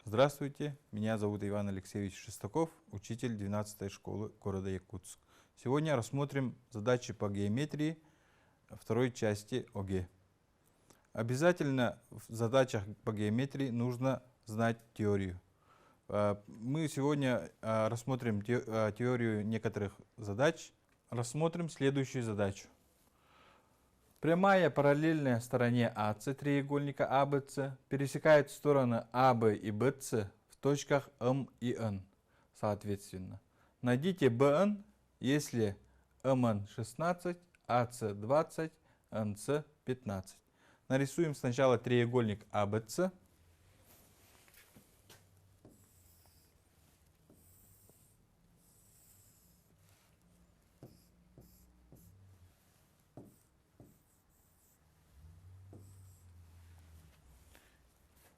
Здравствуйте, меня зовут Иван Алексеевич Шестаков, учитель 12-й школы города Якутск. Сегодня рассмотрим задачи по геометрии второй части ОГЭ. Обязательно в задачах по геометрии нужно знать теорию. Мы сегодня рассмотрим теорию некоторых задач. Рассмотрим следующую задачу. Прямая, параллельная стороне АС треугольника АБС пересекает стороны АБ и БС в точках М и Н, соответственно. Найдите БН, если МН 16, АС 20, НС 15. Нарисуем сначала треугольник АБС.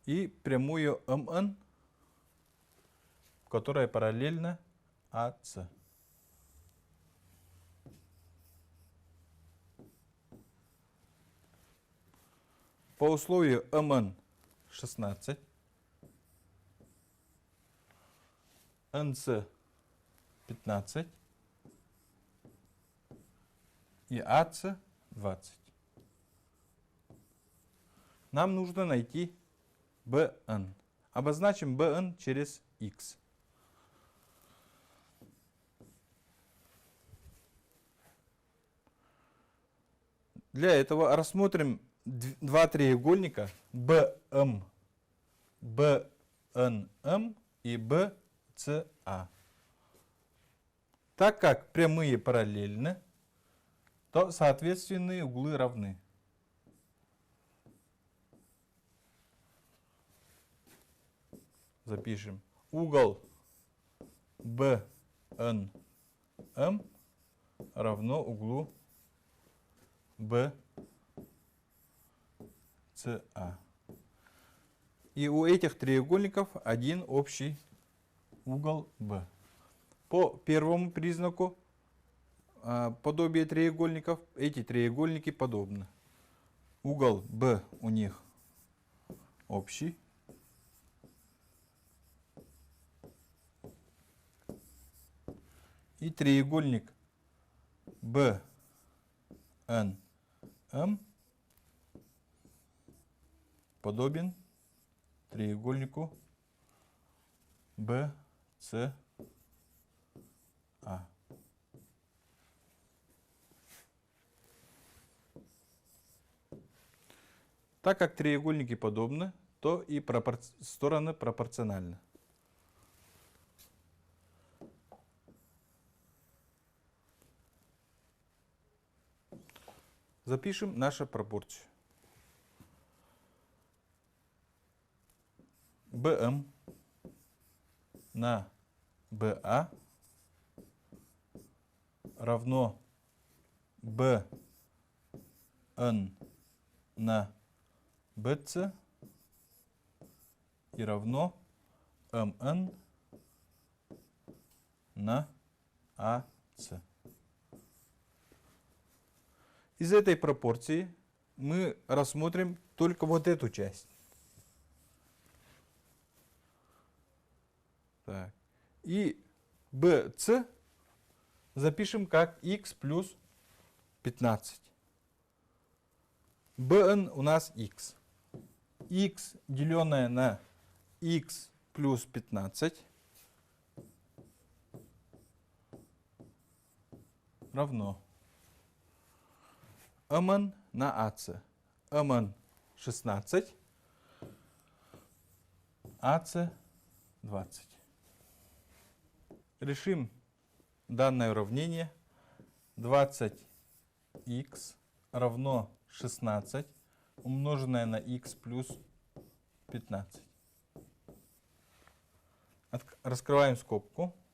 И прямую МН, которая параллельна АС. По условию МН 16, НС 15 и АС 20. Нам нужно найти БН. Обозначим БН через Х. Для этого рассмотрим два треугольника БМ, БНМ и БЦА. Так как прямые параллельны, то соответственные углы равны. Запишем. Угол БНМ равно углу БЦА. И у этих треугольников один общий угол Б. По первому признаку подобия треугольников эти треугольники подобны. Угол Б у них общий. И треугольник БНМ подобен треугольнику БЦА. Так как треугольники подобны, то и стороны пропорциональны. Запишем нашу пропорцию. БМ на БА равно БН на БЦ и равно МН на АС. Из этой пропорции мы рассмотрим только вот эту часть. Так. И BC запишем как x плюс 15. BN у нас x. X, деленное на x плюс 15, равно МН на АС. МН 16, АС 20. Решим данное уравнение. 20х равно 16 умноженное на х плюс 15. Раскрываем скобку. —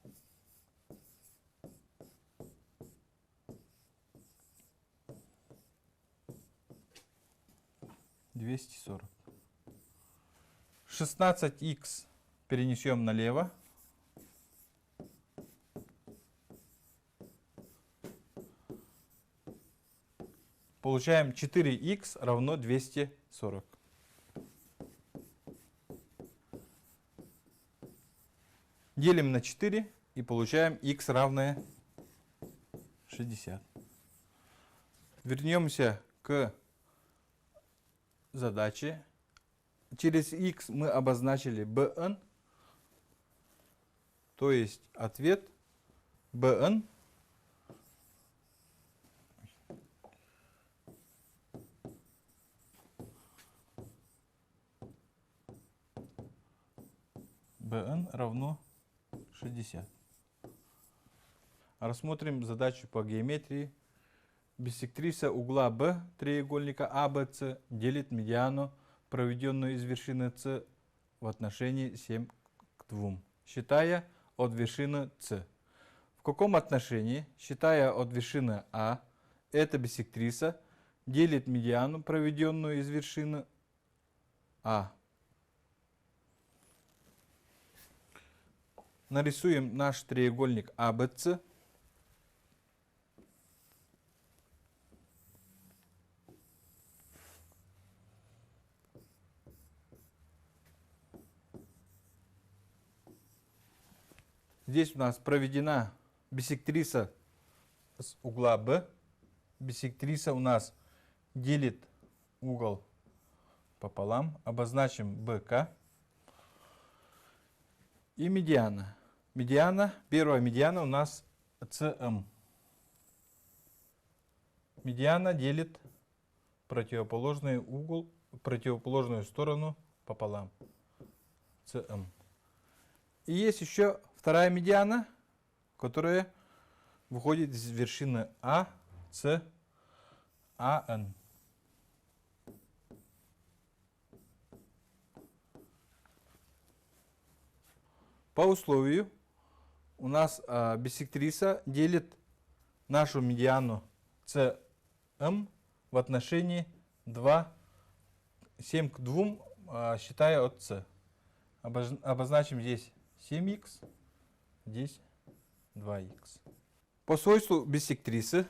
240. 16х перенесем налево. Получаем 4х равно 240. Делим на 4 и получаем х равное 60. Вернемся к задаче. Через х мы обозначили bn, то есть ответ bn равно 60. Рассмотрим задачу по геометрии. Биссектриса угла B треугольника ABC делит медиану, проведенную из вершины С, в отношении 7 к 2, считая от вершины С. В каком отношении, считая от вершины А, эта биссектриса делит медиану, проведенную из вершины А? Нарисуем наш треугольник ABC. Здесь у нас проведена биссектриса с угла B. Биссектриса у нас делит угол пополам. Обозначим БК. И медиана. Первая медиана у нас CM. Медиана делит противоположный угол, противоположную сторону пополам. CM. И есть еще вторая медиана, которая выходит из вершины А, С, АН. По условию у нас биссектриса делит нашу медиану CM в отношении 7 к 2, считая от С. Обозначим здесь 7х, здесь 2х. По свойству биссектрисы,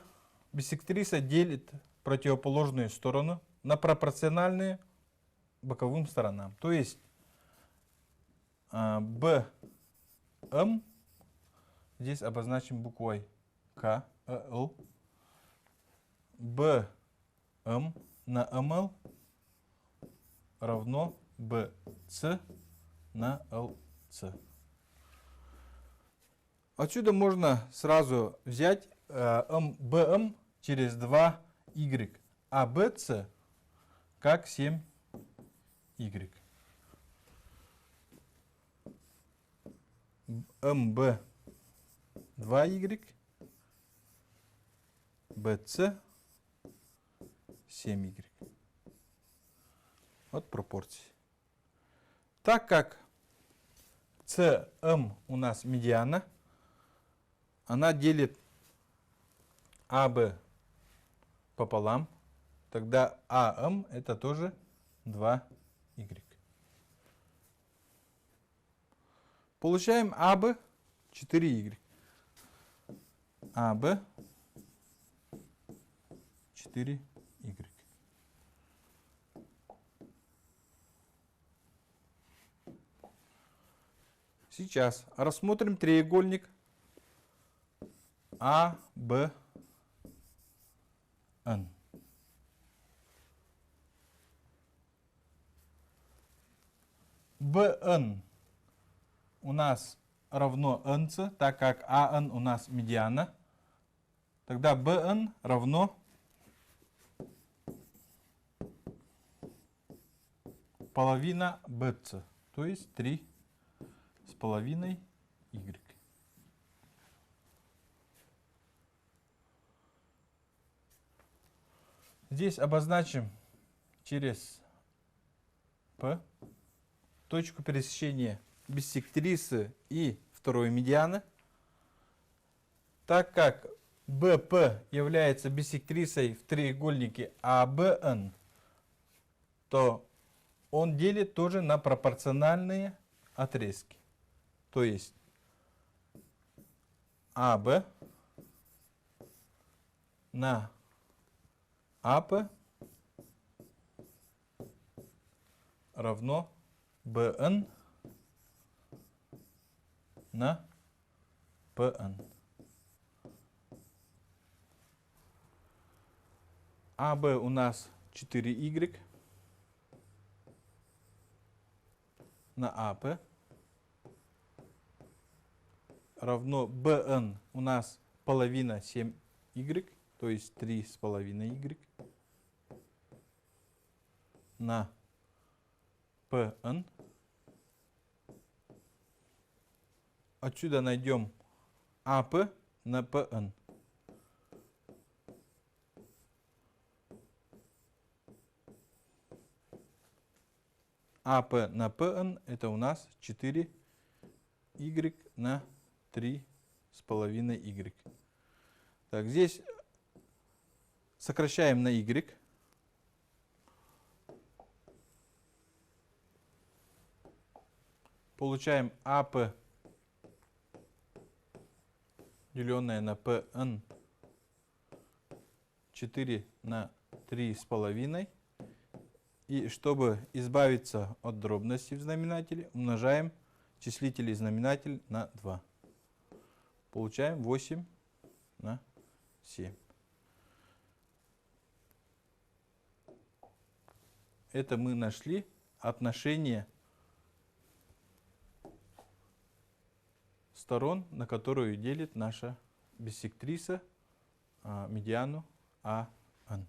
биссектриса делит противоположную сторону на пропорциональные боковым сторонам. То есть BM здесь обозначим буквой К, Л. BM на ML равно BC на LC. Отсюда можно сразу взять BM через 2y, а BC как 7y. MB 2y, BC 7y. Вот пропорции. Так как CM у нас медиана, она делит AB пополам, тогда AM это тоже 2y. Получаем AB 4y. AB 4y. Сейчас рассмотрим треугольник ABN. BN у нас равно NC, так как AN у нас медиана. Тогда BN равно половина BC, то есть 3,5y. Здесь обозначим через P точку пересечения биссектрисы и второй медианы. Так как BP является биссектрисой в треугольнике ABN, то он делит тоже на пропорциональные отрезки. То есть AB на AP равно BN на ПН. АБ у нас 4y на АП равно БН у нас половина 7y, то есть 3,5y на ПН. Отсюда найдем АП на ПН. АП на ПН это у нас 4y на 3,5y. Так, здесь сокращаем на y. Получаем АП деленное на ПН 4 на 3,5. И чтобы избавиться от дробности в знаменателе, умножаем числитель и знаменатель на 2. Получаем 8 на 7. Это мы нашли отношение сторон, на которую делит наша биссектриса медиану АН.